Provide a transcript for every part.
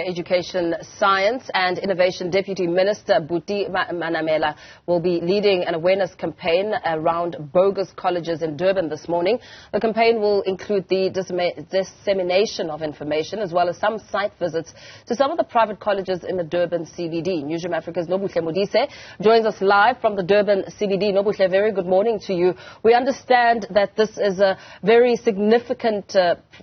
Education, Science and Innovation Deputy Minister Buti Manamela will be leading an awareness campaign around bogus colleges in Durban this morning. The campaign will include the dissemination of information as well as some site visits to some of the private colleges in the Durban CBD. Newzroom Afrika's Nobuhle Modise joins us live from the Durban CBD. Nobuhle, very good morning to you. We understand that this is a very significant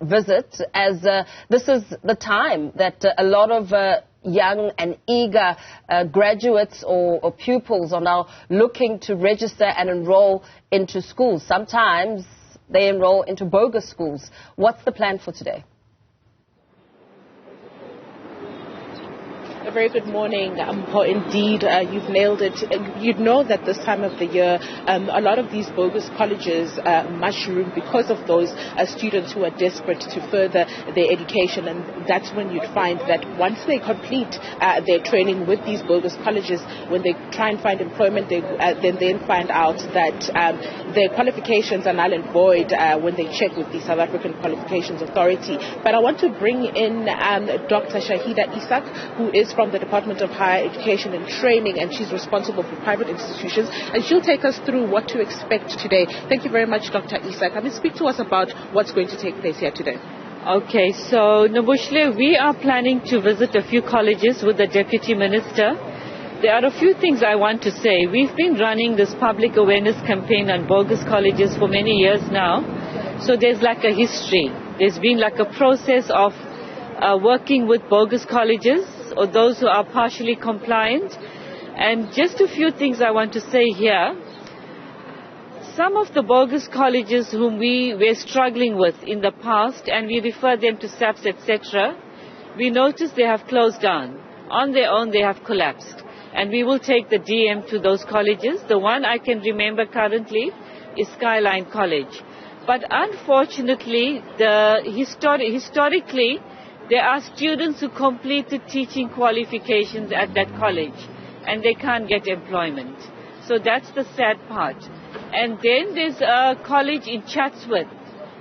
visit, as this is the time that a lot of young and eager graduates or pupils are now looking to register and enroll into schools. Sometimes they enroll into bogus schools. What's the plan for today? A very good morning, Indeed, you've nailed it. You'd know that this time of the year, a lot of these bogus colleges mushroom because of those students who are desperate to further their education, and that's when you'd find that once they complete their training with these bogus colleges, when they try and find employment, they then find out that their qualifications are null and void when they check with the South African Qualifications Authority. But I want to bring in Dr. Shahida Isak, who is from the Department of Higher Education and Training, and she's responsible for private institutions, and she'll take us through what to expect today. Thank you very much, Dr. Isak. Speak to us about what's going to take place here today. Okay, so Nobuhle, we are planning to visit a few colleges with the Deputy Minister. There are a few things I want to say. We've been running this public awareness campaign on bogus colleges for many years now, so there's like a history. There's been like a process of working with bogus colleges or those who are partially compliant. And just a few things I want to say here. Some of the bogus colleges whom we were struggling with in the past, and we referred them to SAPs, etc., we noticed they have closed down. On their own, they have collapsed. And we will take the DM to those colleges. The one I can remember currently is Skyline College. But unfortunately, historically, there are students who completed teaching qualifications at that college and they can't get employment. So that's the sad part. And then there's a college in Chatsworth.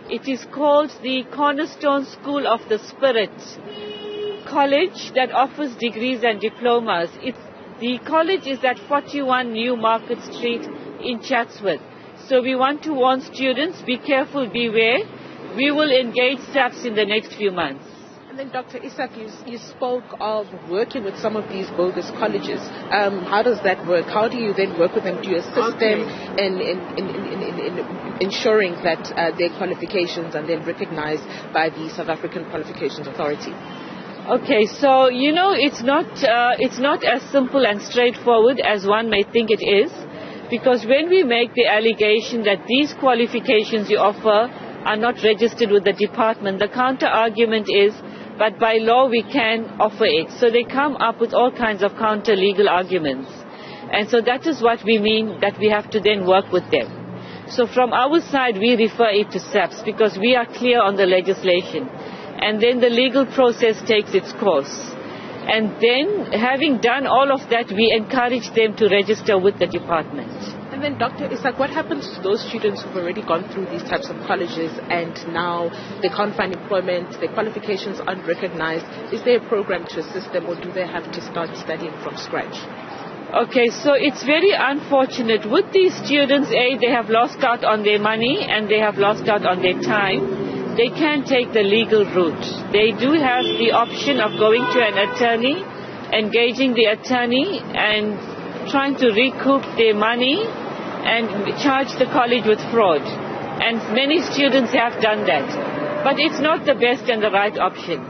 It is called the Cornerstone School of the Spirit College that offers degrees and diplomas. The college is at 41 New Market Street in Chatsworth. So we want to warn students, be careful, beware. We will engage SAPs in the next few months. And then, Dr. Isak, you spoke of working with some of these bogus colleges. How does that work? How do you then work with them? Do you assist them in ensuring that their qualifications are then recognized by the South African Qualifications Authority? Okay, so, you know, it's not as simple and straightforward as one may think it is, because when we make the allegation that these qualifications you offer are not registered with the department, the counter-argument is, but by law we can offer it. So they come up with all kinds of counter-legal arguments. And so that is what we mean, that we have to then work with them. So from our side, we refer it to SAPs because we are clear on the legislation. And then the legal process takes its course. And then, having done all of that, we encourage them to register with the department. And then, Dr. Isak, what happens to those students who've already gone through these types of colleges and now they can't find employment, their qualifications aren't recognized? Is there a program to assist them, or do they have to start studying from scratch? Okay, so it's very unfortunate. With these students, they have lost out on their money and they have lost out on their time. They can take the legal route. They do have the option of going to an attorney, engaging the attorney and trying to recoup their money and charge the college with fraud. And many students have done that. But it's not the best and the right option.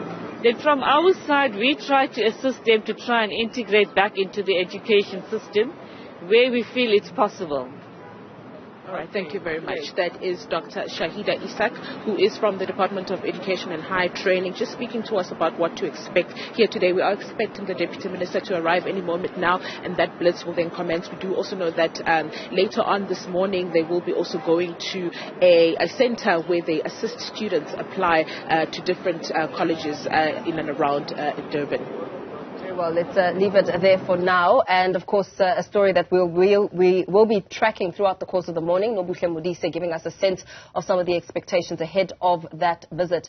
Then from our side, we try to assist them to try and integrate back into the education system where we feel it's possible. All right, thank you very much. That is Dr. Shahida Isak, who is from the Department of Education and Higher Training, just speaking to us about what to expect here today. We are expecting the Deputy Minister to arrive any moment now, and that blitz will then commence. We do also know that later on this morning, they will be also going to a center where they assist students apply to different colleges in and around Durban. Well, let's leave it there for now. And, of course, a story that we will be tracking throughout the course of the morning. Nobuhle Modise giving us a sense of some of the expectations ahead of that visit.